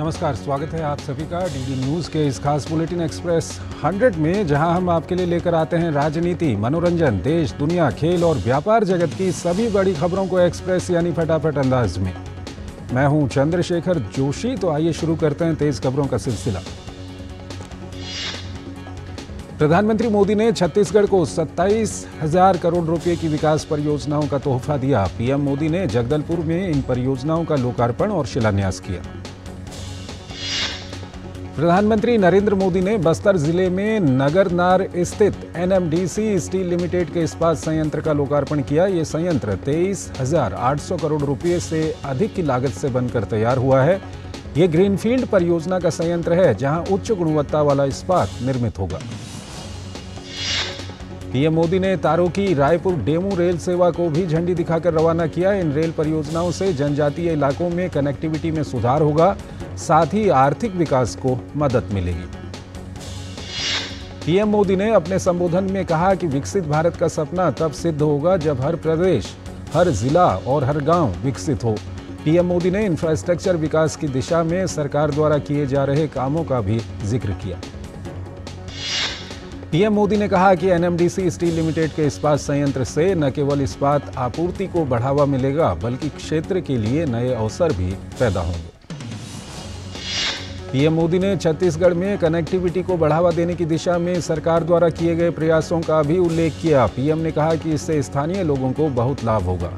नमस्कार, स्वागत है आप सभी का डीडी न्यूज़ के इस खास बुलेटिन एक्सप्रेस 100 में, जहां हम आपके लिए लेकर आते हैं राजनीति, मनोरंजन, देश, दुनिया, खेल और व्यापार जगत की सभी बड़ी खबरों को एक्सप्रेस यानी फटाफट अंदाज में। मैं हूं चंद्रशेखर जोशी। तो आइए शुरू करते हैं तेज खबरों का सिलसिला। प्रधानमंत्री मोदी ने छत्तीसगढ़ को 27,000 करोड़ रुपए की विकास परियोजनाओं का तोहफा दिया। पीएम मोदी ने जगदलपुर में इन परियोजनाओं का लोकार्पण और शिलान्यास किया। प्रधानमंत्री नरेंद्र मोदी ने बस्तर जिले में नगरनार स्थित एनएमडीसी स्टील लिमिटेड के इस्पात संयंत्र का लोकार्पण किया। ये संयंत्र 23,800 करोड़ रुपए से अधिक की लागत से बनकर तैयार हुआ है। ये ग्रीनफील्ड परियोजना का संयंत्र है, जहां उच्च गुणवत्ता वाला इस्पात निर्मित होगा। पीएम मोदी ने तारोकी रायपुर डेमू रेल सेवा को भी झंडी दिखाकर रवाना किया। इन रेल परियोजनाओं से जनजातीय इलाकों में कनेक्टिविटी में सुधार होगा, साथ ही आर्थिक विकास को मदद मिलेगी। पीएम मोदी ने अपने संबोधन में कहा कि विकसित भारत का सपना तब सिद्ध होगा जब हर प्रदेश, हर जिला और हर गांव विकसित हो। पीएम मोदी ने इंफ्रास्ट्रक्चर विकास की दिशा में सरकार द्वारा किए जा रहे कामों का भी जिक्र किया। पीएम मोदी ने कहा कि एनएमडीसी स्टील लिमिटेड के इस्पात संयंत्र से न केवल इस्पात आपूर्ति को बढ़ावा मिलेगा, बल्कि क्षेत्र के लिए नए अवसर भी पैदा होंगे। पीएम मोदी ने छत्तीसगढ़ में कनेक्टिविटी को बढ़ावा देने की दिशा में सरकार द्वारा किए गए प्रयासों का भी उल्लेख किया। पीएम ने कहा कि इससे स्थानीय लोगों को बहुत लाभ होगा।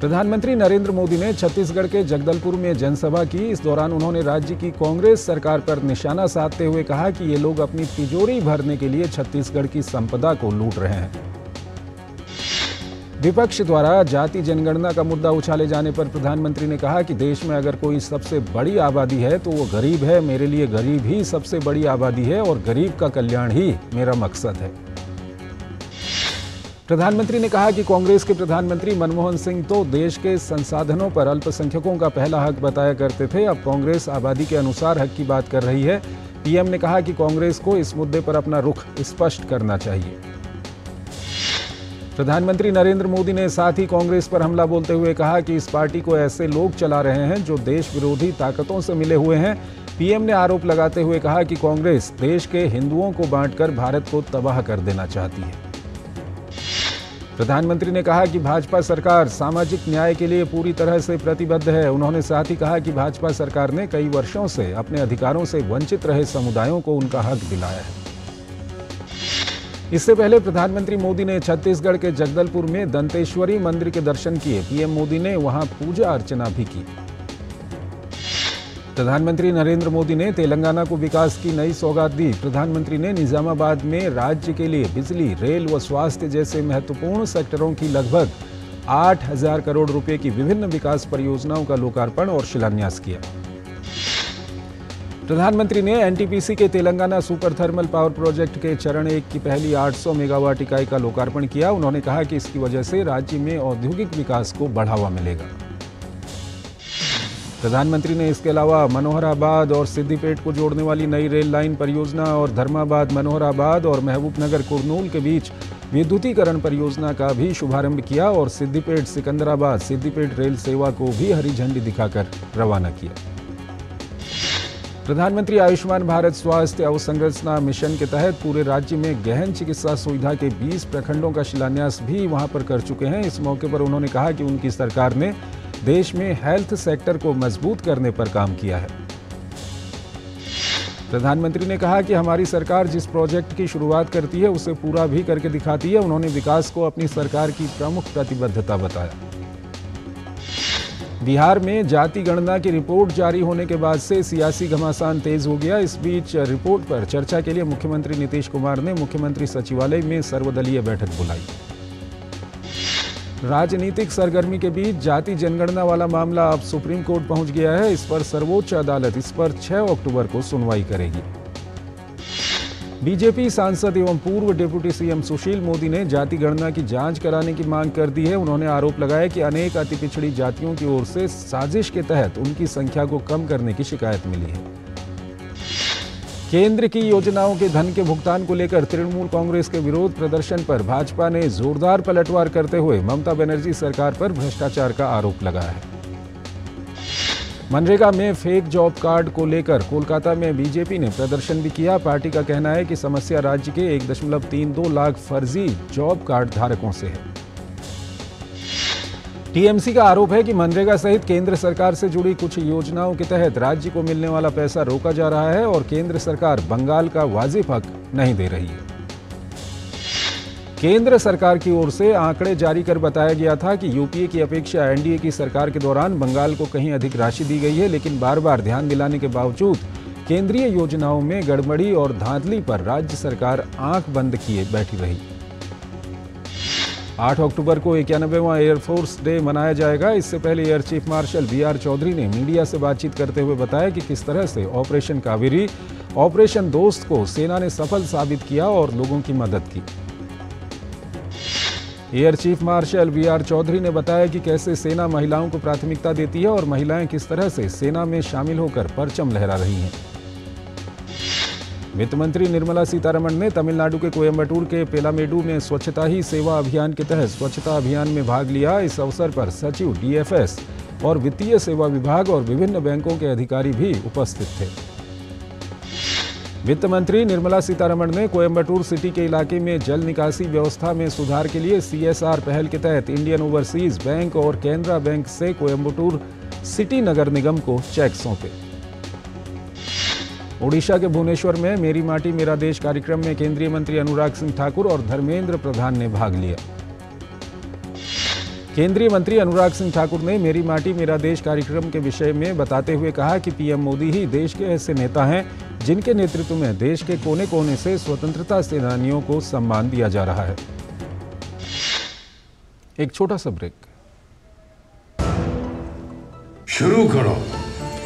प्रधानमंत्री नरेंद्र मोदी ने छत्तीसगढ़ के जगदलपुर में जनसभा की। इस दौरान उन्होंने राज्य की कांग्रेस सरकार पर निशाना साधते हुए कहा कि ये लोग अपनी तिजोरी भरने के लिए छत्तीसगढ़ की संपदा को लूट रहे हैं। विपक्ष द्वारा जाति जनगणना का मुद्दा उछाले जाने पर प्रधानमंत्री ने कहा कि देश में अगर कोई सबसे बड़ी आबादी है तो वो गरीब है। मेरे लिए गरीब ही सबसे बड़ी आबादी है और गरीब का कल्याण ही मेरा मकसद है। प्रधानमंत्री ने कहा कि कांग्रेस के प्रधानमंत्री मनमोहन सिंह तो देश के संसाधनों पर अल्पसंख्यकों का पहला हक बताया करते थे। अब कांग्रेस आबादी के अनुसार हक की बात कर रही है। पीएम ने कहा कि कांग्रेस को इस मुद्दे पर अपना रुख स्पष्ट करना चाहिए। प्रधानमंत्री नरेंद्र मोदी ने साथ ही कांग्रेस पर हमला बोलते हुए कहा कि इस पार्टी को ऐसे लोग चला रहे हैं जो देश विरोधी ताकतों से मिले हुए हैं। पीएम ने आरोप लगाते हुए कहा कि कांग्रेस देश के हिंदुओं को बांटकर भारत को तबाह कर देना चाहती है। प्रधानमंत्री ने कहा कि भाजपा सरकार सामाजिक न्याय के लिए पूरी तरह से प्रतिबद्ध है। उन्होंने साथ ही कहा कि भाजपा सरकार ने कई वर्षों से अपने अधिकारों से वंचित रहे समुदायों को उनका हक दिलाया है। इससे पहले प्रधानमंत्री मोदी ने छत्तीसगढ़ के जगदलपुर में दंतेश्वरी मंदिर के दर्शन किए। पीएम मोदी ने वहां पूजा अर्चना भी की। प्रधानमंत्री नरेंद्र मोदी ने तेलंगाना को विकास की नई सौगात दी। प्रधानमंत्री ने निजामाबाद में राज्य के लिए बिजली, रेल व स्वास्थ्य जैसे महत्वपूर्ण सेक्टरों की लगभग 8,000 करोड़ रुपए की विभिन्न विकास परियोजनाओं का लोकार्पण और शिलान्यास किया। प्रधानमंत्री ने एनटीपीसी के Telangana super thermal power project के चरण 1 की पहली 800 मेगावाट इकाई का लोकार्पण किया। उन्होंने कहा कि इसकी वजह से राज्य में औद्योगिक विकास को बढ़ावा मिलेगा। प्रधानमंत्री ने इसके अलावा मनोहराबाद और सिद्दीपेट को जोड़ने वाली नई रेल लाइन परियोजना और धर्माबाद, मनोहराबाद और महबूबनगर कुरनूल के बीच विद्युतीकरण परियोजना का भी शुभारंभ किया और सिद्दीपेट सिकंदराबाद सिद्दीपेट रेल सेवा को भी हरी झंडी दिखाकर रवाना किया। प्रधानमंत्री आयुष्मान भारत स्वास्थ्य अवसंरचना मिशन के तहत पूरे राज्य में गहन चिकित्सा सुविधा के 20 प्रखंडों का शिलान्यास भी वहां पर कर चुके हैं। इस मौके पर उन्होंने कहा कि उनकी सरकार ने देश में हेल्थ सेक्टर को मजबूत करने पर काम किया है। प्रधानमंत्री ने कहा कि हमारी सरकार जिस प्रोजेक्ट की शुरुआत करती है उसे पूरा भी करके दिखाती है। उन्होंने विकास को अपनी सरकार की प्रमुख प्रतिबद्धता बताया। बिहार में जाति गणना की रिपोर्ट जारी होने के बाद से सियासी घमासान तेज हो गया। इस बीच रिपोर्ट पर चर्चा के लिए मुख्यमंत्री नीतीश कुमार ने मुख्यमंत्री सचिवालय में सर्वदलीय बैठक बुलाई। राजनीतिक सरगर्मी के बीच जाति जनगणना वाला मामला अब सुप्रीम कोर्ट पहुंच गया है। इस पर सर्वोच्च अदालत इस पर 6 अक्टूबर को सुनवाई करेगी। बीजेपी सांसद एवं पूर्व डिप्टी सीएम सुशील मोदी ने जाति गणना की जांच कराने की मांग कर दी है। उन्होंने आरोप लगाया कि अनेक अति पिछड़ी जातियों की ओर से साजिश के तहत उनकी संख्या को कम करने की शिकायत मिली है। केंद्र की योजनाओं के धन के भुगतान को लेकर तृणमूल कांग्रेस के विरोध प्रदर्शन पर भाजपा ने जोरदार पलटवार करते हुए ममता बनर्जी सरकार पर भ्रष्टाचार का आरोप लगाया है। मनरेगा में फेक जॉब कार्ड को लेकर कोलकाता में बीजेपी ने प्रदर्शन भी किया। पार्टी का कहना है कि समस्या राज्य के 1.32 लाख फर्जी जॉब कार्ड धारकों से है। टीएमसी का आरोप है कि मनरेगा सहित केंद्र सरकार से जुड़ी कुछ योजनाओं के तहत राज्य को मिलने वाला पैसा रोका जा रहा है और केंद्र सरकार बंगाल का वाजिब हक नहीं दे रही है। केंद्र सरकार की ओर से आंकड़े जारी कर बताया गया था कि यूपीए की अपेक्षा एनडीए की सरकार के दौरान बंगाल को कहीं अधिक राशि दी गई है, लेकिन बार बार ध्यान दिलाने के बावजूद केंद्रीय योजनाओं में गड़बड़ी और धांधली पर राज्य सरकार आंख बंद किए बैठी रही। 8 अक्टूबर को 91वां एयरफोर्स डे मनाया जाएगा। इससे पहले air chief marshal BR Chaudhari ने मीडिया से बातचीत करते हुए बताया कि किस तरह से ऑपरेशन कावेरी, ऑपरेशन दोस्त को सेना ने सफल साबित किया और लोगों की मदद की। Air chief marshal BR Chaudhari ने बताया कि कैसे सेना महिलाओं को प्राथमिकता देती है और महिलाएं किस तरह से सेना में शामिल होकर परचम लहरा रही हैं। वित्त मंत्री निर्मला सीतारमण ने तमिलनाडु के कोयम्बटूर के पेलामेडु में स्वच्छता ही सेवा अभियान के तहत स्वच्छता अभियान में भाग लिया। इस अवसर पर सचिव, डीएफएस और वित्तीय सेवा विभाग और विभिन्न बैंकों के अधिकारी भी उपस्थित थे। वित्त मंत्री निर्मला सीतारमण ने कोयम्बटूर सिटी के इलाके में जल निकासी व्यवस्था में सुधार के लिए सीएसआर पहल के तहत इंडियन ओवरसीज बैंक और कैनरा बैंक से कोयम्बटूर सिटी नगर निगम को चेक सौंपे। ओडिशा के भुवनेश्वर में मेरी माटी मेरा देश कार्यक्रम में केंद्रीय मंत्री अनुराग सिंह ठाकुर और धर्मेंद्र प्रधान ने भाग लिया। केंद्रीय मंत्री अनुराग सिंह ठाकुर ने मेरी माटी मेरा देश कार्यक्रम के विषय में बताते हुए कहा कि पीएम मोदी ही देश के ऐसे नेता हैं जिनके नेतृत्व में देश के कोने कोने से स्वतंत्रता सेनानियों को सम्मान दिया जा रहा है। एक छोटा सा ब्रेक। शुरू करो,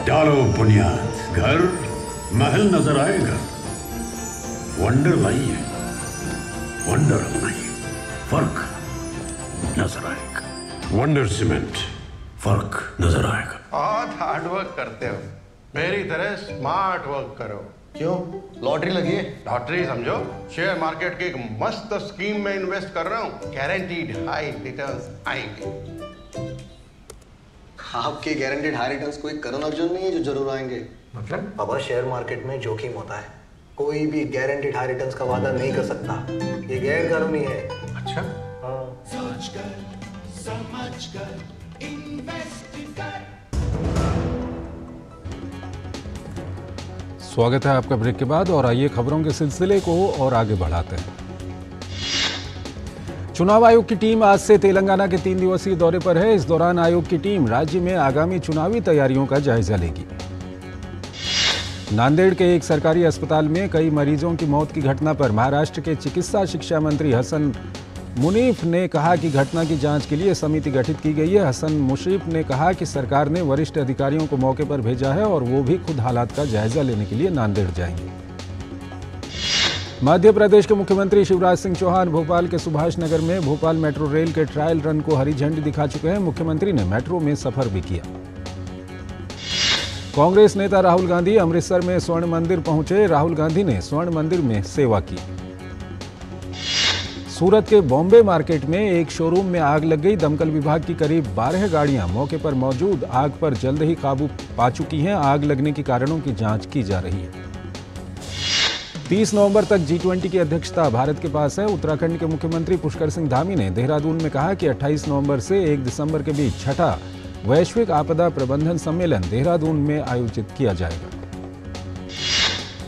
डालो बुनियाद, घर महल नजर आएगा। वंडर लाइए, वंडर लाइए, फर्क नजर आएगा। वंडर सीमेंट, फर्क नजर आएगा। बहुत हार्ड वर्क करते हो, मेरी तरह स्मार्ट वर्क करो। क्यों? लॉटरी लगी है? लॉटरी समझो, शेयर मार्केट की एक मस्त स्कीम में इन्वेस्ट कर रहा हूँ, गारंटीड हाई रिटर्न्स आएंगे। आपके गारंटीड हाई रिटर्न्स कोई करण अर्जुन नहीं है जो जरूर आएंगे। मतलब? बाबा, शेयर मार्केट में जोखिम होता है, कोई भी गारंटीड हाई रिटर्न्स का वादा नहीं कर सकता, ये गैर कानूनी है। अच्छा? हाँ। समझकर इन्वेस्ट कर। स्वागत है आपका ब्रेक के बाद और आइए खबरों के सिलसिले को और आगे बढ़ाते हैं। चुनाव आयोग की टीम आज से तेलंगाना के 3 दिवसीय दौरे पर है। इस दौरान आयोग की टीम राज्य में आगामी चुनावी तैयारियों का जायजा लेगी। नांदेड़ के एक सरकारी अस्पताल में कई मरीजों की मौत की घटना पर महाराष्ट्र के चिकित्सा शिक्षा मंत्री हसन मुनीफ ने कहा कि घटना की जांच के लिए समिति गठित की गई है। हसन मुनीफ ने कहा कि सरकार ने वरिष्ठ अधिकारियों को मौके पर भेजा है और वो भी खुद हालात का जायजा लेने के लिए नांदेड़ जाएंगे। मध्य प्रदेश के मुख्यमंत्री शिवराज सिंह चौहान भोपाल के सुभाष नगर में भोपाल मेट्रो रेल के ट्रायल रन को हरी झंडी दिखा चुके हैं। मुख्यमंत्री ने मेट्रो में सफर भी किया। कांग्रेस नेता राहुल गांधी अमृतसर में स्वर्ण मंदिर पहुंचे। राहुल गांधी ने स्वर्ण मंदिर में सेवा की। सूरत के बॉम्बे मार्केट में एक शोरूम में आग लग गई। दमकल विभाग की करीब 12 गाड़ियां मौके पर मौजूद, आग पर जल्द ही काबू पा चुकी हैं। आग लगने के कारणों की जांच की जा रही है। 30 नवंबर तक G20 की अध्यक्षता भारत के पास है। उत्तराखंड के मुख्यमंत्री पुष्कर सिंह धामी ने देहरादून में कहा कि 28 नवंबर से 1 दिसंबर के बीच छठा वैश्विक आपदा प्रबंधन सम्मेलन देहरादून में आयोजित किया जाएगा।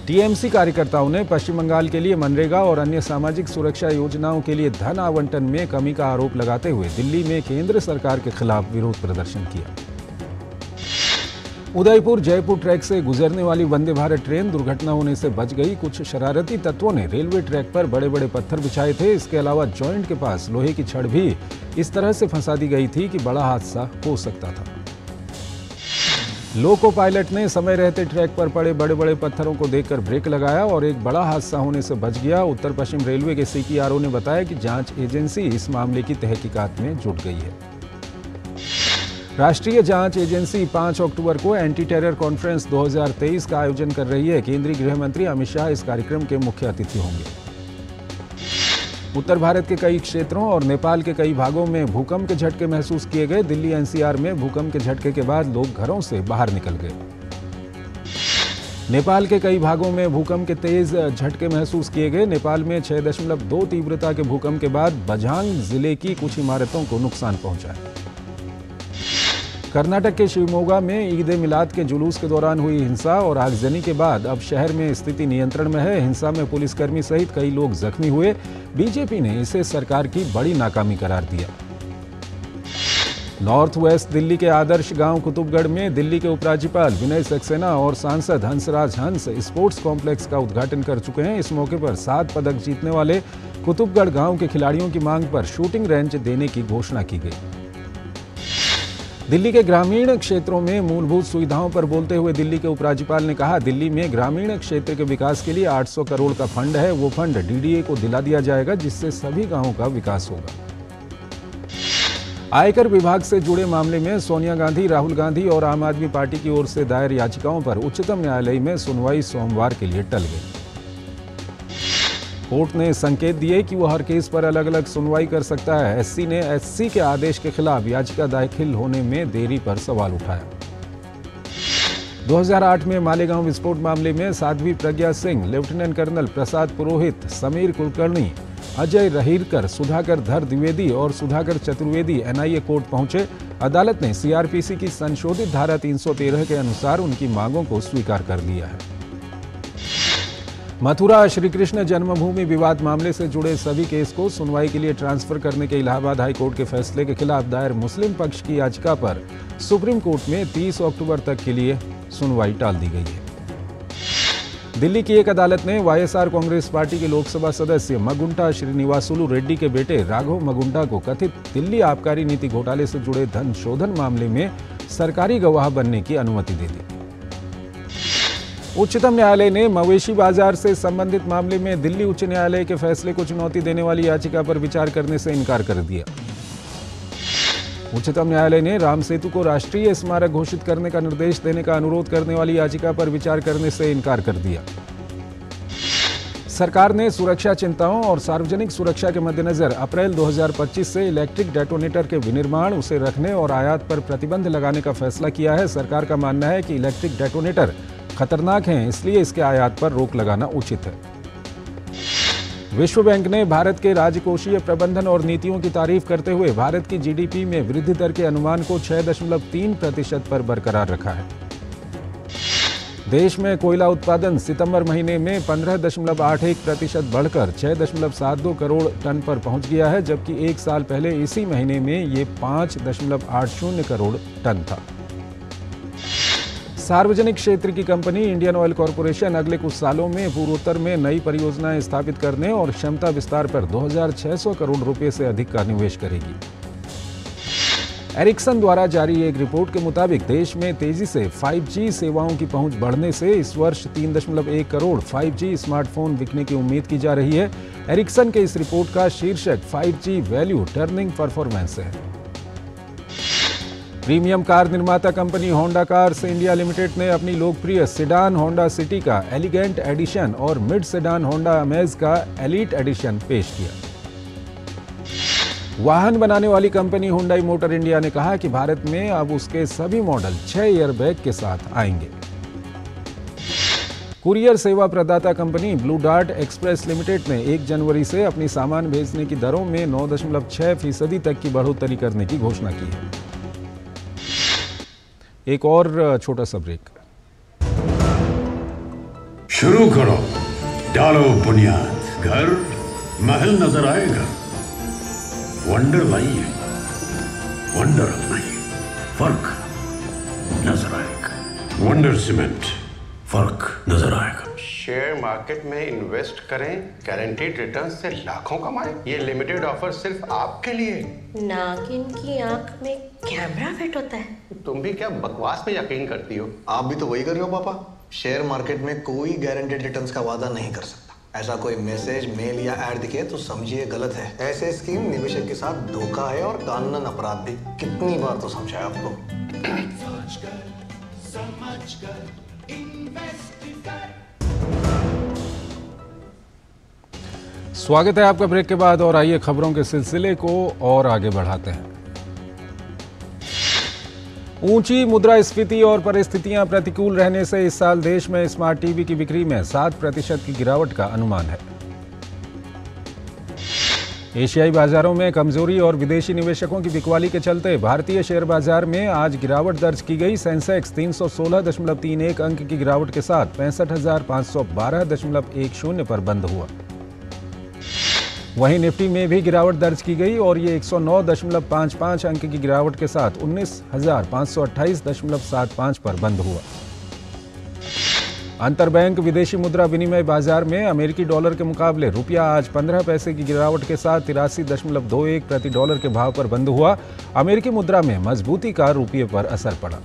टीएमसी कार्यकर्ताओं ने पश्चिम बंगाल के लिए मनरेगा और अन्य सामाजिक सुरक्षा योजनाओं के लिए धन आवंटन में कमी का आरोप लगाते हुए दिल्ली में केंद्र सरकार के खिलाफ विरोध प्रदर्शन किया। उदयपुर जयपुर ट्रैक से गुजरने वाली वंदे भारत ट्रेन दुर्घटना होने से बच गई। कुछ शरारती तत्वों ने रेलवे ट्रैक पर बड़े बड़े पत्थर बिछाए थे। इसके अलावा जॉइंट के पास लोहे की छड़ भी इस तरह से फंसा दी गई थी कि बड़ा हादसा हो सकता था। लोको पायलट ने समय रहते ट्रैक पर पड़े बड़े बड़े पत्थरों को देखकर ब्रेक लगाया और एक बड़ा हादसा होने से बच गया। उत्तर पश्चिम रेलवे के CPRO ने बताया कि जांच एजेंसी इस मामले की तहकीकात में जुट गई है। राष्ट्रीय जांच एजेंसी 5 अक्टूबर को एंटी टेरर कॉन्फ्रेंस 2023 का आयोजन कर रही है। केंद्रीय गृह मंत्री अमित शाह इस कार्यक्रम के मुख्य अतिथि होंगे। उत्तर भारत के कई क्षेत्रों और नेपाल के कई भागों में भूकंप के झटके महसूस किए गए। दिल्ली एनसीआर में भूकंप के झटके के बाद लोग घरों से बाहर निकल गए। नेपाल के कई भागों में भूकंप के तेज झटके महसूस किए गए। नेपाल में 6.2 तीव्रता के भूकंप के बाद बझांग जिले की कुछ इमारतों को नुकसान पहुंचा है। कर्नाटक के शिवमोगा में ईद ए मिलाद के जुलूस के दौरान हुई हिंसा और आगजनी के बाद अब शहर में स्थिति नियंत्रण में है। हिंसा में पुलिसकर्मी सहित कई लोग जख्मी हुए। बीजेपी ने इसे सरकार की बड़ी नाकामी करार दिया। नॉर्थ वेस्ट दिल्ली के आदर्श गांव कुतुबगढ़ में दिल्ली के उपराज्यपाल विनय सक्सेना और सांसद हंसराज हंस स्पोर्ट्स कॉम्प्लेक्स का उद्घाटन कर चुके हैं। इस मौके पर 7 पदक जीतने वाले कुतुबगढ़ गांव के खिलाड़ियों की मांग पर शूटिंग रेंज देने की घोषणा की गई। दिल्ली के ग्रामीण क्षेत्रों में मूलभूत सुविधाओं पर बोलते हुए दिल्ली के उपराज्यपाल ने कहा, दिल्ली में ग्रामीण क्षेत्र के विकास के लिए 800 करोड़ का फंड है। वो फंड डीडीए को दिला दिया जाएगा, जिससे सभी गांवों का विकास होगा। आयकर विभाग से जुड़े मामले में सोनिया गांधी, राहुल गांधी और आम आदमी पार्टी की ओर से दायर याचिकाओं पर उच्चतम न्यायालय में सुनवाई सोमवार के लिए टल गई। कोर्ट ने संकेत दिए कि वो हर केस पर अलग अलग सुनवाई कर सकता है। एससी ने एससी के आदेश के खिलाफ याचिका दाखिल होने में देरी पर सवाल उठाया। 2008 में मालेगांव विस्फोट मामले में साध्वी प्रज्ञा सिंह, लेफ्टिनेंट कर्नल प्रसाद पुरोहित, समीर कुलकर्णी, अजय रहीरकर, सुधाकर धर द्विवेदी और सुधाकर चतुर्वेदी एनआईए कोर्ट पहुंचे। अदालत ने सीआरपीसी की संशोधित धारा 313 के अनुसार उनकी मांगों को स्वीकार कर लिया है। मथुरा श्री कृष्ण जन्मभूमि विवाद मामले से जुड़े सभी केस को सुनवाई के लिए ट्रांसफर करने के इलाहाबाद हाईकोर्ट के फैसले के खिलाफ दायर मुस्लिम पक्ष की याचिका पर सुप्रीम कोर्ट में 30 अक्टूबर तक के लिए सुनवाई टाल दी गई है। दिल्ली की एक अदालत ने वाईएसआर कांग्रेस पार्टी के लोकसभा सदस्य मगुंटा श्रीनिवासुलु रेड्डी के बेटे राघव मगुंटा को कथित दिल्ली आबकारी नीति घोटाले से जुड़े धन शोधन मामले में सरकारी गवाह बनने की अनुमति दे दी। उच्चतम न्यायालय ने मवेशी बाजार से संबंधित मामले में दिल्ली उच्च न्यायालय के फैसले को चुनौती देने वाली याचिका पर विचार करने से इनकार कर दिया। उच्चतम न्यायालय ने राम सेतु को राष्ट्रीय स्मारक घोषित करने का निर्देश देने का अनुरोध करने वाली याचिका पर विचार करने से इनकार कर दिया। सरकार ने सुरक्षा चिंताओं और सार्वजनिक सुरक्षा के मद्देनजर अप्रैल 2025 से इलेक्ट्रिक डेटोनेटर के विनिर्माण, उसे रखने और आयात पर प्रतिबंध लगाने का फैसला किया है। सरकार का मानना है कि इलेक्ट्रिक डेटोनेटर खतरनाक हैं, इसलिए इसके आयात पर रोक लगाना उचित है। विश्व बैंक ने भारत के राजकोषीय प्रबंधन और नीतियों की तारीफ करते हुए भारत की जीडीपी में वृद्धि दर के अनुमान को 6.3% पर बरकरार रखा है। देश में कोयला उत्पादन सितंबर महीने में 15.81% बढ़कर 6.72 करोड़ टन पर पहुंच गया है, जबकि एक साल पहले इसी महीने में ये 5.80 करोड़ टन था। सार्वजनिक क्षेत्र की कंपनी इंडियन ऑयल कॉरपोरेशन अगले कुछ सालों में पूर्वोत्तर में नई परियोजनाएं स्थापित करने और क्षमता विस्तार पर 2600 करोड़ रुपए से अधिक का निवेश करेगी। एरिक्सन द्वारा जारी एक रिपोर्ट के मुताबिक देश में तेजी से 5G सेवाओं की पहुंच बढ़ने से इस वर्ष 3.1 करोड़ 5G स्मार्टफोन बिकने की उम्मीद की जा रही है। एरिक्सन के इस रिपोर्ट का शीर्षक 5G वैल्यू टर्निंग परफॉर्मेंस है। प्रीमियम कार निर्माता company Honda cars India limited ने अपनी लोकप्रिय सेडान होंडा सिटी का एलिगेंट एडिशन और मिड सेडान होंडा अमेज का एलीट एडिशन पेश किया। वाहन बनाने वाली कंपनी हुंडई मोटर इंडिया ने कहा कि भारत में अब उसके सभी मॉडल 6 एयरबैग के साथ आएंगे। कुरियर सेवा प्रदाता company blue dart express limited ने 1 जनवरी से अपनी सामान भेजने की दरों में 9.6% तक की बढ़ोतरी करने की घोषणा की है। एक और छोटा सा ब्रेक। शुरू करो, डालो बुनियाद, घर महल नजर आएगा। वंडर लाइए, वंडर अपनाइए, फर्क नजर आएगा। वंडर सीमेंट, फर्क नजर आएगा। शेयर मार्केट में इन्वेस्ट करें, गारंटीड रिटर्न से लाखों कमाएं। ये लिमिटेड ऑफर सिर्फ आपके लिए। नागिन की आंख में कैमरा फिट होता है। तुम भी क्या बकवास में यकीन करती हो? आप भी तो वही कर रहे हो पापा। शेयर मार्केट में कोई गारंटेड रिटर्न्स का वादा नहीं कर सकता। ऐसा कोई मैसेज, मेल या ऐड दिखे तो समझिए गलत है। ऐसे स्कीम निवेशक के साथ धोखा है और कानूनन अपराध भी। कितनी बार तो समझाया आपको। स्वागत है आपका ब्रेक के बाद और आइए खबरों के सिलसिले को और आगे बढ़ाते हैं। ऊंची मुद्रास्फीति और परिस्थितियां प्रतिकूल रहने से इस साल देश में स्मार्ट टीवी की बिक्री में 7% की गिरावट का अनुमान है। एशियाई बाजारों में कमजोरी और विदेशी निवेशकों की बिकवाली के चलते भारतीय शेयर बाजार में आज गिरावट दर्ज की गई। सेंसेक्स 316.31 अंक की गिरावट के साथ 65,512.10 पर बंद हुआ। वहीं निफ्टी में भी गिरावट दर्ज की गई और ये 109.55 अंक की गिरावट के साथ 19,528.75 पर बंद हुआ। अंतरबैंक विदेशी मुद्रा विनिमय बाजार में अमेरिकी डॉलर के मुकाबले रुपया आज 15 पैसे की गिरावट के साथ 83.21 प्रति डॉलर के भाव पर बंद हुआ। अमेरिकी मुद्रा में मजबूती का रुपये पर असर पड़ा।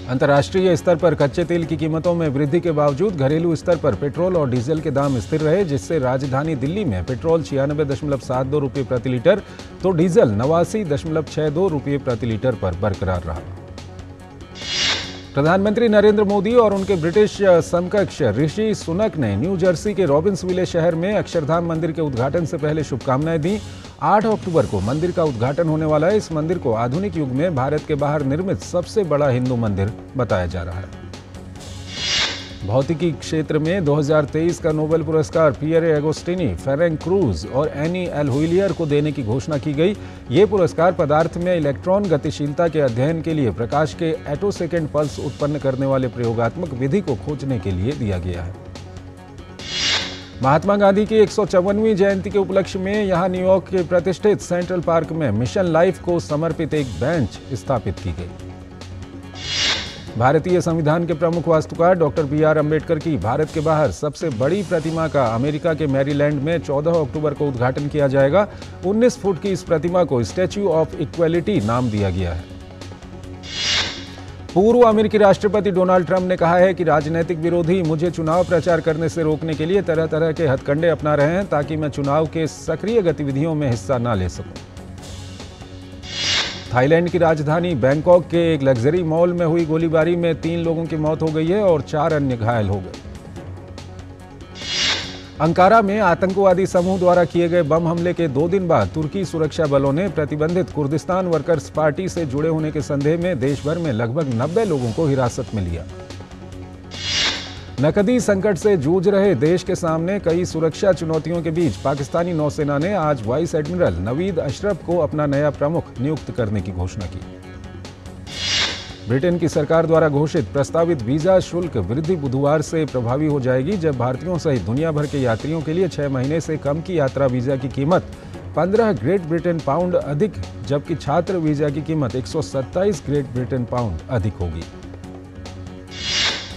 अंतर्राष्ट्रीय स्तर पर कच्चे तेल की कीमतों में वृद्धि के बावजूद घरेलू स्तर पर पेट्रोल और डीजल के दाम स्थिर रहे, जिससे राजधानी दिल्ली में पेट्रोल 96.72 रुपये प्रति लीटर तो डीजल 89.62 रुपये प्रति लीटर पर बरकरार रहा। प्रधानमंत्री नरेंद्र मोदी और उनके ब्रिटिश समकक्ष ऋषि सुनक ने न्यू जर्सी के रॉबिन्सविले शहर में अक्षरधाम मंदिर के उद्घाटन से पहले शुभकामनाएं दी। 8 अक्टूबर को मंदिर का उद्घाटन होने वाला है। इस मंदिर को आधुनिक युग में भारत के बाहर निर्मित सबसे बड़ा हिंदू मंदिर बताया जा रहा है। भौतिकी क्षेत्र में 2023 का नोबेल पुरस्कार पियरे एगोस्टिनी, फेरेंक क्रूज और एनी एलहुइलियर को देने की घोषणा की गई। ये पुरस्कार पदार्थ में इलेक्ट्रॉन गतिशीलता के अध्ययन के लिए प्रकाश के एटोसेकेंड पल्स उत्पन्न करने वाले प्रयोगात्मक विधि को खोजने के लिए दिया गया है। महात्मा गांधी की 154वीं जयंती के उपलक्ष्य में यहां न्यूयॉर्क के प्रतिष्ठित सेंट्रल पार्क में मिशन लाइफ को समर्पित एक बेंच स्थापित की गई। भारतीय संविधान के प्रमुख वास्तुकार डॉक्टर बी.आर. अम्बेडकर की भारत के बाहर सबसे बड़ी प्रतिमा का अमेरिका के मैरीलैंड में 14 अक्टूबर को उद्घाटन किया जाएगा। 19 फुट की इस प्रतिमा को स्टैच्यू ऑफ इक्वलिटी नाम दिया गया है। पूर्व अमेरिकी राष्ट्रपति डोनाल्ड ट्रंप ने कहा है कि राजनीतिक विरोधी मुझे चुनाव प्रचार करने से रोकने के लिए तरह तरह के हथकंडे अपना रहे हैं ताकि मैं चुनाव के सक्रिय गतिविधियों में हिस्सा न ले सकूं। थाईलैंड की राजधानी बैंकॉक के एक लग्जरी मॉल में हुई गोलीबारी में 3 लोगों की मौत हो गई है और 4 अन्य घायल हो गए। अंकारा में आतंकवादी समूह द्वारा किए गए बम हमले के 2 दिन बाद तुर्की सुरक्षा बलों ने प्रतिबंधित कुर्दिस्तान वर्कर्स पार्टी से जुड़े होने के संदेह में देश भर में लगभग 90 लोगों को हिरासत में लिया। नकदी संकट से जूझ रहे देश के सामने कई सुरक्षा चुनौतियों के बीच पाकिस्तानी नौसेना ने आज वाइस एडमिरल नवीद अशरफ को अपना नया प्रमुख नियुक्त करने की घोषणा की। ब्रिटेन की सरकार द्वारा घोषित प्रस्तावित वीजा शुल्क वृद्धि बुधवार से प्रभावी हो जाएगी, जब भारतीयों सहित दुनिया भर के यात्रियों के लिए 6 महीने से कम की यात्रा वीजा की कीमत 15 ग्रेट ब्रिटेन पाउंड अधिक, जबकि छात्र वीजा की कीमत 127 ग्रेट ब्रिटेन पाउंड अधिक होगी।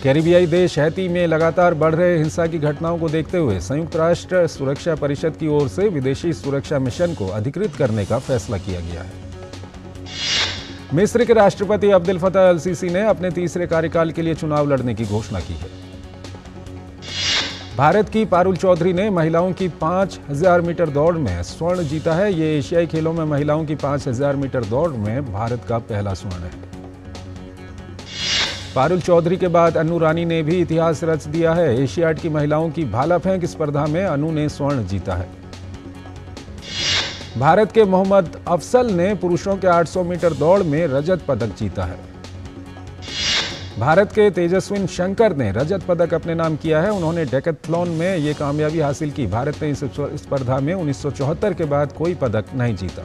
कैरिबियाई देश हैती में लगातार बढ़ रहे हिंसा की घटनाओं को देखते हुए संयुक्त राष्ट्र सुरक्षा परिषद की ओर से विदेशी सुरक्षा मिशन को अधिकृत करने का फैसला किया गया है। मिस्र के राष्ट्रपति अब्देल फतह अल सीसी ने अपने तीसरे कार्यकाल के लिए चुनाव लड़ने की घोषणा की है। भारत की पारुल चौधरी ने महिलाओं की 5000 मीटर दौड़ में स्वर्ण जीता है। ये एशियाई खेलों में महिलाओं की 5000 मीटर दौड़ में भारत का पहला स्वर्ण है। पारुल चौधरी के बाद अनु रानी ने भी इतिहास रच दिया है। एशियाड की महिलाओं की भाला फेंक स्पर्धा में अनु ने स्वर्ण जीता है। भारत के मोहम्मद अफसल ने पुरुषों के 800 मीटर दौड़ में रजत पदक जीता है। भारत के तेजस्विन शंकर ने रजत पदक अपने नाम किया है। उन्होंने डेकैथलॉन में ये कामयाबी हासिल की। भारत ने इस स्पर्धा में 1974 के बाद कोई पदक नहीं जीता।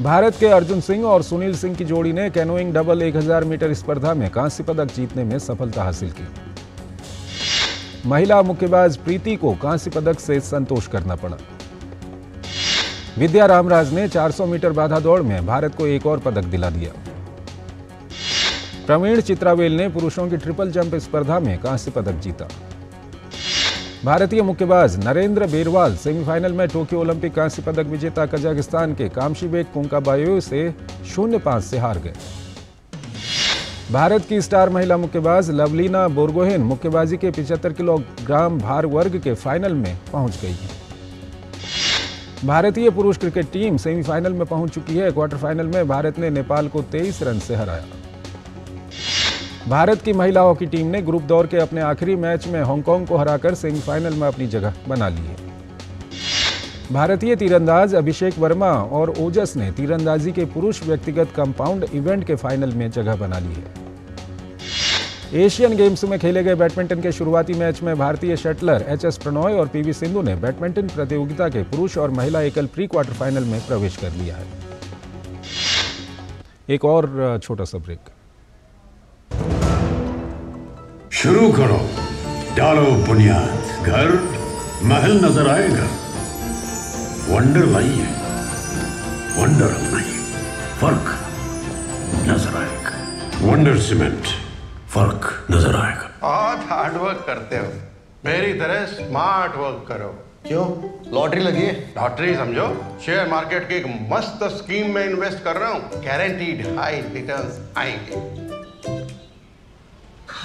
भारत के अर्जुन सिंह और सुनील सिंह की जोड़ी ने कैनोइंग डबल 1000 मीटर स्पर्धा में कांस्य पदक जीतने में सफलता हासिल की। महिला मुक्केबाज प्रीति को कांस्य पदक से संतोष करना पड़ा। विद्या रामराज ने 400 मीटर बाधा दौड़ में भारत को एक और पदक दिला दिया। प्रवीण चित्रावेल ने पुरुषों की ट्रिपल जंप स्पर्धा में कांस्य पदक जीता। भारतीय मुक्केबाज नरेंद्र बेरवाल सेमीफाइनल में टोक्यो ओलंपिक कांस्य पदक विजेता कजाकिस्तान के कामशीबेक कुंकाबायोव से 0-5 से हार गए। भारत की स्टार महिला मुक्केबाज लवलीना बोरगोहेन मुक्केबाजी के 75 किलोग्राम भार वर्ग के फाइनल में पहुंच गई है। भारतीय पुरुष क्रिकेट टीम सेमीफाइनल में पहुंच चुकी है। क्वार्टर फाइनल में भारत ने नेपाल को 23 रन से हराया। भारत की महिला हॉकी टीम ने ग्रुप दौर के अपने आखिरी मैच में हांगकांग को हराकर सेमीफाइनल में अपनी जगह बना ली है। भारतीय तीरंदाज अभिषेक वर्मा और ओजस ने तीरंदाजी के पुरुष व्यक्तिगत कंपाउंड इवेंट के फाइनल में जगह बना ली है। एशियन गेम्स में खेले गए बैडमिंटन के शुरुआती मैच में भारतीय शटलर एच.एस. प्रणॉय और पी.वी. सिंधु ने बैडमिंटन प्रतियोगिता के पुरुष और महिला एकल प्री क्वार्टर फाइनल में प्रवेश कर लिया है। एक और छोटा सा ब्रेक। शुरू करो, डालो बुनियाद, घर महल नजर आएगा। वंडर लाइए, वंडर लाइए, फर्क नजर आएगा। वंडर सीमेंट, फर्क नजर आएगा। बहुत हार्ड वर्क करते हो, मेरी तरह स्मार्ट वर्क करो। क्यों, लॉटरी लगी है? लॉटरी समझो, शेयर मार्केट की एक मस्त स्कीम में इन्वेस्ट कर रहा हूँ, गारंटीड हाई रिटर्न्स आएंगे।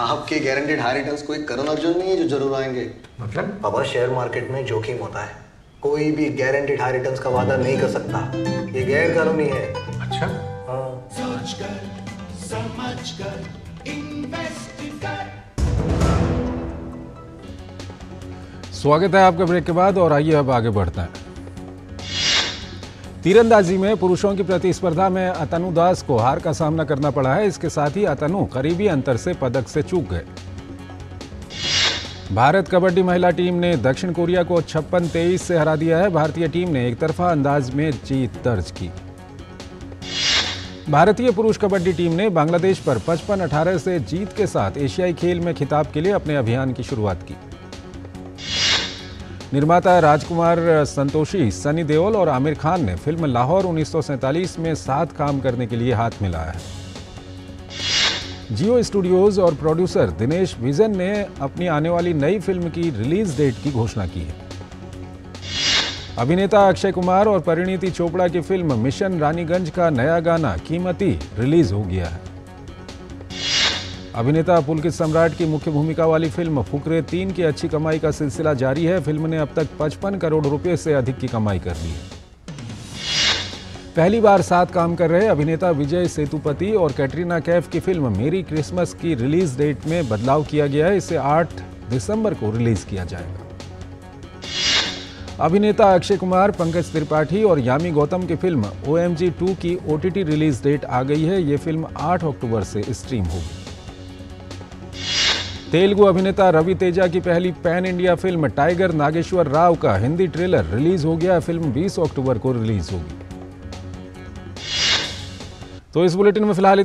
आपके गारंटीड हाई रिटर्न्स कोई करण अर्जुन नहीं है जो जरूर आएंगे। मतलब? पापा, शेयर मार्केट में जोखिम होता है, कोई भी गारंटीड हाई रिटर्न्स का वादा नहीं कर सकता, ये गैर कानूनी है। अच्छा, हाँ। सोच कर समझ कर इन्वेस्ट कर। स्वागत है आपका ब्रेक के बाद और आइए अब आगे बढ़ते हैं। तीरंदाजी में पुरुषों की प्रतिस्पर्धा में अतनु दास को हार का सामना करना पड़ा है। इसके साथ ही अतनु करीबी अंतर से पदक से चूक गए। भारत कबड्डी महिला टीम ने दक्षिण कोरिया को 56-23 से हरा दिया है। भारतीय टीम ने एक तरफा अंदाज में जीत दर्ज की। भारतीय पुरुष कबड्डी टीम ने बांग्लादेश पर 55-18 से जीत के साथ एशियाई खेल में खिताब के लिए अपने अभियान की शुरुआत की। निर्माता राजकुमार संतोषी, सनी देओल और आमिर खान ने फिल्म लाहौर 1947 में साथ काम करने के लिए हाथ मिलाया है। जियो स्टूडियोज और प्रोड्यूसर दिनेश विजन ने अपनी आने वाली नई फिल्म की रिलीज डेट की घोषणा की है। अभिनेता अक्षय कुमार और परिणीति चोपड़ा की फिल्म मिशन रानीगंज का नया गाना कीमती रिलीज हो गया है। अभिनेता पुलकित सम्राट की मुख्य भूमिका वाली फिल्म फुकरे 3 की अच्छी कमाई का सिलसिला जारी है। फिल्म ने अब तक 55 करोड़ रुपए से अधिक की कमाई कर ली है। पहली बार साथ काम कर रहे अभिनेता विजय सेतुपति और कैटरीना कैफ की फिल्म मेरी क्रिसमस की रिलीज डेट में बदलाव किया गया है। इसे 8 दिसंबर को रिलीज किया जाएगा। अभिनेता अक्षय कुमार, पंकज त्रिपाठी और यामी गौतम की फिल्म OMG 2 की OTT रिलीज डेट आ गई है। ये फिल्म 8 अक्टूबर से स्ट्रीम होगी। तेलुगु अभिनेता रवि तेजा की पहली pan India film Tiger Nageswara Rao का हिंदी ट्रेलर रिलीज हो गया। फिल्म 20 अक्टूबर को रिलीज होगी। तो इस बुलेटिन में फिलहाल